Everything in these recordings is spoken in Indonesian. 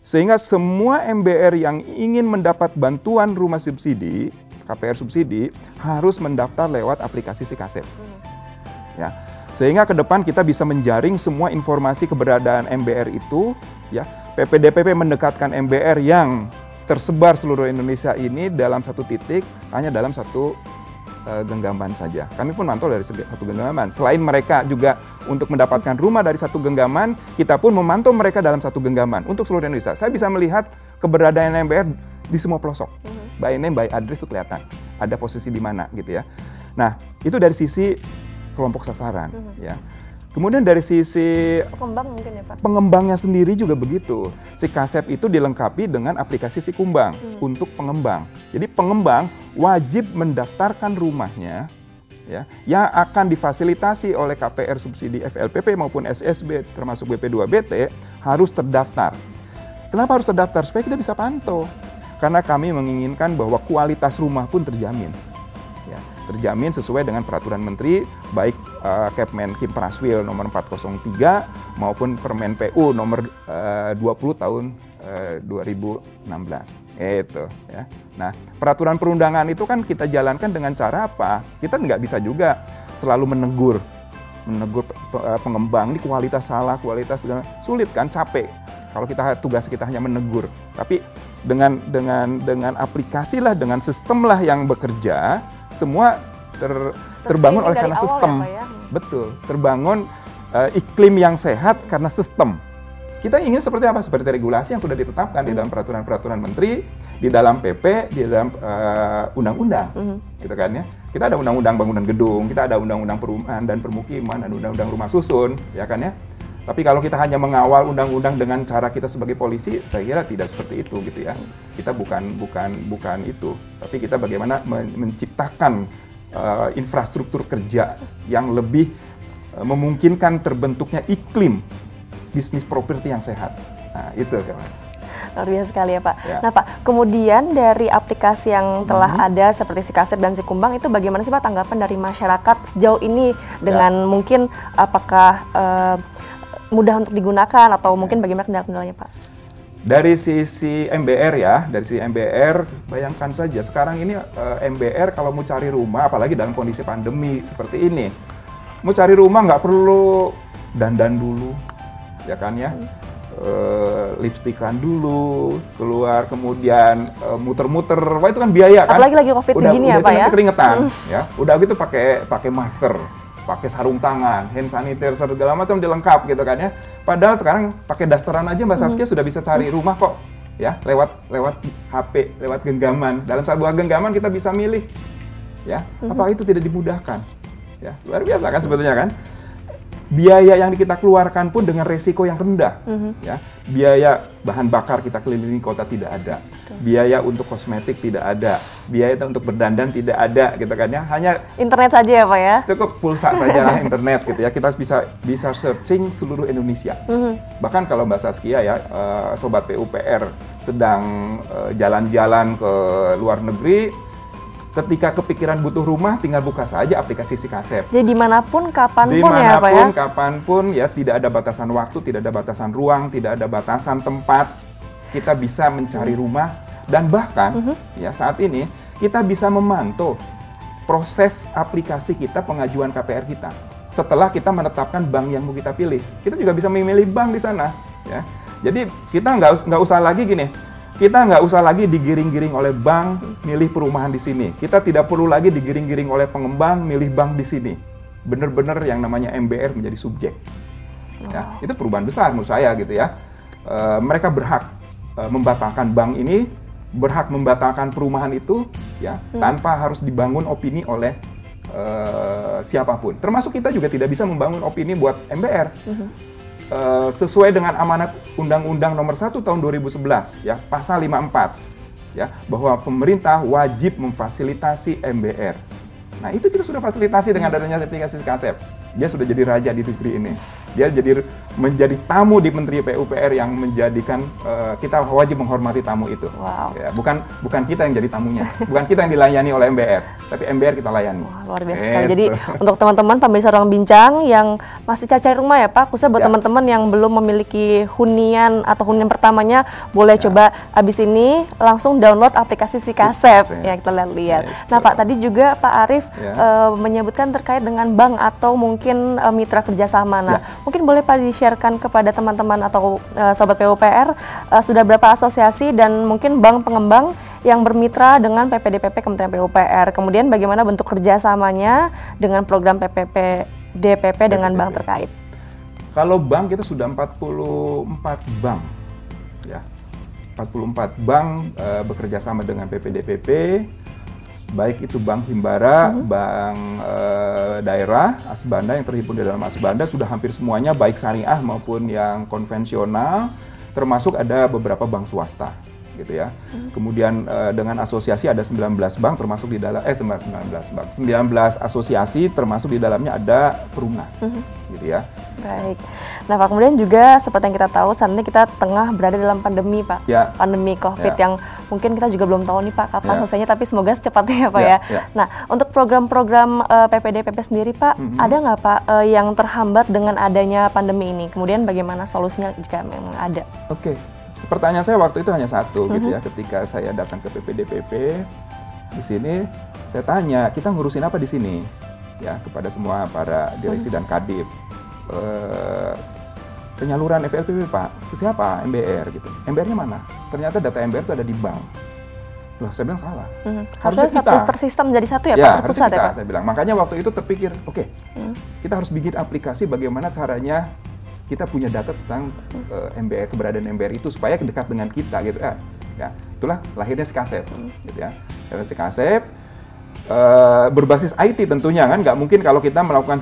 Sehingga semua MBR yang ingin mendapat bantuan rumah subsidi, KPR subsidi, harus mendaftar lewat aplikasi SIKASEP. Ya. Sehingga ke depan kita bisa menjaring semua informasi keberadaan MBR itu, ya. PPDPP mendekatkan MBR yang tersebar seluruh Indonesia ini dalam satu titik, hanya dalam satu genggaman saja. Kami pun mantau dari satu genggaman. Selain mereka juga untuk mendapatkan rumah dari satu genggaman, kita pun memantau mereka dalam satu genggaman untuk seluruh Indonesia. Saya bisa melihat keberadaan MBR di semua pelosok. By name, by address itu kelihatan. Ada posisi di mana gitu ya. Nah, itu dari sisi kelompok sasaran. Ya. Kemudian dari sisi pengembang mungkin ya Pak? Pengembangnya sendiri juga begitu. SIKASEP itu dilengkapi dengan aplikasi Sikumbang untuk pengembang. Jadi pengembang wajib mendaftarkan rumahnya ya, yang akan difasilitasi oleh KPR subsidi FLPP maupun SSB termasuk BP2BT harus terdaftar. Kenapa harus terdaftar? Supaya kita bisa pantau. Karena kami menginginkan bahwa kualitas rumah pun terjamin. Terjamin sesuai dengan peraturan menteri, baik Kepmen Kim Praswil nomor 403 maupun Permen PU nomor 20 tahun 2016. Itu ya. Nah, peraturan perundangan itu kan kita jalankan dengan cara apa? Kita nggak bisa juga selalu menegur pengembang ini kualitas salah, kualitas sulit kan, capek. Kalau tugas kita hanya menegur. Tapi dengan aplikasi lah, dengan sistem lah yang bekerja, semua terbangun oleh karena sistem. Ya, Betul, terbangun iklim yang sehat karena sistem. Kita ingin seperti apa? Seperti regulasi yang sudah ditetapkan di dalam peraturan-peraturan menteri, di dalam PP, di dalam undang-undang. Gitu kan ya. Kita ada undang-undang bangunan gedung, kita ada undang-undang perumahan dan permukiman, ada undang-undang rumah susun, ya kan ya. Tapi kalau kita hanya mengawal undang-undang dengan cara kita sebagai polisi, saya kira tidak seperti itu gitu ya. Kita bukan itu. Tapi kita bagaimana menciptakan infrastruktur kerja yang lebih memungkinkan terbentuknya iklim bisnis properti yang sehat. Nah, itu kan. Luar biasa sekali ya Pak. Ya. Nah Pak, kemudian dari aplikasi yang telah ada seperti SIKASEP dan Sikumbang itu bagaimana sih Pak tanggapan dari masyarakat sejauh ini dengan mungkin apakah mudah untuk digunakan atau mungkin bagaimana kendala-kendalanya Pak? Dari sisi MBR ya, dari sisi MBR, bayangkan saja sekarang ini MBR kalau mau cari rumah, apalagi dalam kondisi pandemi seperti ini, mau cari rumah nggak perlu dandan dulu, ya kan ya, lipstikan dulu, keluar kemudian muter-muter, wah itu kan biaya kan. Apalagi lagi COVID begini ya Pak ya. Udah keringetan, ya, udah gitu pakai masker, pakai sarung tangan, hand sanitizer segala macam dilengkap gitu kan ya. Padahal sekarang pakai dasteran aja Mbak Saskia sudah bisa cari rumah kok, ya lewat HP, lewat genggaman. Dalam sebuah genggaman kita bisa milih, ya. Apa itu tidak dimudahkan? Ya, luar biasa kan sebetulnya kan. Biaya yang kita keluarkan pun dengan resiko yang rendah, ya. Biaya bahan bakar kita kelilingi kota tidak ada, biaya untuk kosmetik tidak ada, biaya untuk berdandan tidak ada, gitu kan ya. Hanya internet saja ya Pak ya. Cukup pulsa saja internet gitu ya. Kita bisa searching seluruh Indonesia. Bahkan kalau Mbak Saskia ya, sobat PUPR sedang jalan-jalan ke luar negeri. Ketika kepikiran butuh rumah, tinggal buka saja aplikasi SIKASEP. Jadi dimanapun, kapanpun ya Pak ya? Dimanapun, kapanpun ya, tidak ada batasan waktu, tidak ada batasan ruang, tidak ada batasan tempat. Kita bisa mencari rumah dan bahkan ya saat ini kita bisa memantau proses aplikasi kita, pengajuan KPR kita. Setelah kita menetapkan bank yang mau kita pilih, kita juga bisa memilih bank di sana. Ya. Jadi kita nggak usah lagi gini. Kita nggak usah lagi digiring-giring oleh bank, milih perumahan di sini. Kita tidak perlu lagi digiring-giring oleh pengembang, milih bank di sini. Benar-benar yang namanya MBR menjadi subjek. Ya, itu perubahan besar menurut saya gitu ya. Mereka berhak membatalkan bank ini, berhak membatalkan perumahan itu, ya, tanpa harus dibangun opini oleh siapapun. Termasuk kita juga tidak bisa membangun opini buat MBR. Sesuai dengan amanat Undang-Undang Nomor 1 Tahun 2011 ya, Pasal 54 ya, bahwa pemerintah wajib memfasilitasi MBR. Nah, itu kita sudah fasilitasi dengan adanya aplikasi SIKASEP. dia sudah jadi raja di negeri ini. Dia menjadi tamu di Menteri PUPR yang menjadikan kita wajib menghormati tamu itu. Wow. Ya, bukan kita yang jadi tamunya, bukan kita yang dilayani oleh MBR, tapi MBR kita layani. Wah, luar biasa sekali. Jadi untuk teman-teman pemirsa Ruang Bincang yang masih cari rumah ya Pak, khususnya buat teman-teman yang belum memiliki hunian atau hunian pertamanya, boleh coba abis ini langsung download aplikasi Sikasep yang kita lihat. Nah Pak, tadi juga Pak Arief menyebutkan terkait dengan bank atau mungkin mitra kerjasama. Nah, mungkin boleh Pak di-sharekan kepada teman-teman atau sobat PUPR sudah berapa asosiasi dan mungkin bank pengembang yang bermitra dengan PPDPP Kementerian PUPR. Kemudian bagaimana bentuk kerjasamanya dengan program DPP dengan bank terkait? Kalau bank kita sudah 44 bank, ya 44 bank bekerja sama dengan PPDPP. Baik itu Bank Himbara, Bank Daerah, Asbanda yang terhimpun di dalam Asbanda sudah hampir semuanya baik syariah maupun yang konvensional, termasuk ada beberapa bank swasta gitu ya. Kemudian dengan asosiasi ada 19 bank termasuk di dalam 19 bank. 19 asosiasi termasuk di dalamnya ada Perumnas gitu ya. Baik. Nah Pak, kemudian juga seperti yang kita tahu saat ini kita tengah berada dalam pandemi Pak. Pandemi COVID yang mungkin kita juga belum tahu nih Pak kapan selesainya, tapi semoga secepatnya ya Pak ya. Nah, untuk program-program PPDPP sendiri Pak, ada nggak Pak yang terhambat dengan adanya pandemi ini? Kemudian bagaimana solusinya jika memang ada? Oke, pertanyaan saya waktu itu hanya satu gitu ya, ketika saya datang ke PPDPP di sini, saya tanya, kita ngurusin apa di sini? Ya, kepada semua para direksi dan kadip. Penyaluran FLPP Pak, ke siapa? MBR gitu. MBR-nya mana? Ternyata data MBR itu ada di bank. Loh, saya bilang salah. Harusnya kita tersistem menjadi satu ya Pak, terpusat ya Pak? Saya bilang. Makanya waktu itu terpikir, oke, kita harus bikin aplikasi bagaimana caranya kita punya data tentang MBR, keberadaan MBR itu supaya dekat dengan kita gitu kan. Ya, itulah lahirnya Sikasep gitu ya. Lahirnya Sikasep berbasis IT tentunya kan, nggak mungkin kalau kita melakukan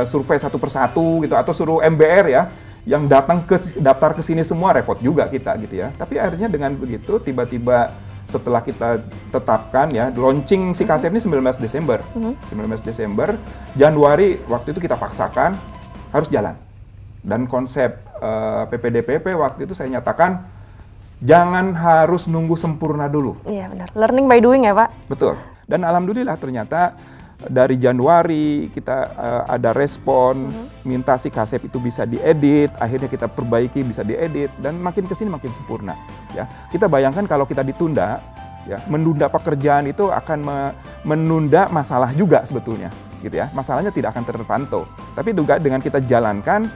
survei satu persatu gitu atau suruh MBR ya yang datang daftar ke sini semua, repot juga kita gitu ya. Tapi akhirnya dengan begitu tiba-tiba setelah kita tetapkan ya launching Sikasep ini 19 Desember. 19 Desember, Januari waktu itu kita paksakan harus jalan. Dan konsep PPDPP waktu itu saya nyatakan jangan harus nunggu sempurna dulu. Iya benar, learning by doing ya Pak? Betul. Dan alhamdulillah ternyata dari Januari kita ada respon, minta Sikasep itu bisa diedit, akhirnya kita perbaiki bisa diedit, dan makin kesini makin sempurna. Ya, kita bayangkan kalau kita ditunda, ya, menunda pekerjaan itu akan menunda masalah juga sebetulnya, gitu ya. Masalahnya tidak akan terpantau, tapi juga dengan kita jalankan,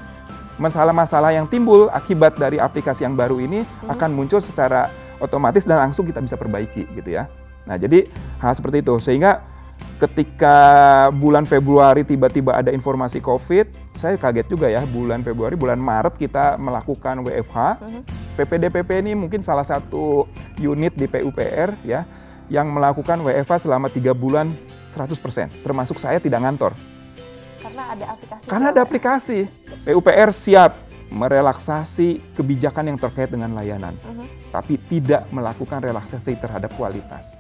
masalah-masalah yang timbul akibat dari aplikasi yang baru ini akan muncul secara otomatis dan langsung kita bisa perbaiki, gitu ya. Nah, jadi hal seperti itu sehingga ketika bulan Februari tiba-tiba ada informasi COVID, saya kaget juga ya, bulan Februari, bulan Maret kita melakukan WFH. PPDPP ini mungkin salah satu unit di PUPR ya yang melakukan WFH selama 3 bulan 100%, termasuk saya tidak ngantor. Karena ada aplikasi. PUPR siap merelaksasi kebijakan yang terkait dengan layanan, tapi tidak melakukan relaksasi terhadap kualitas.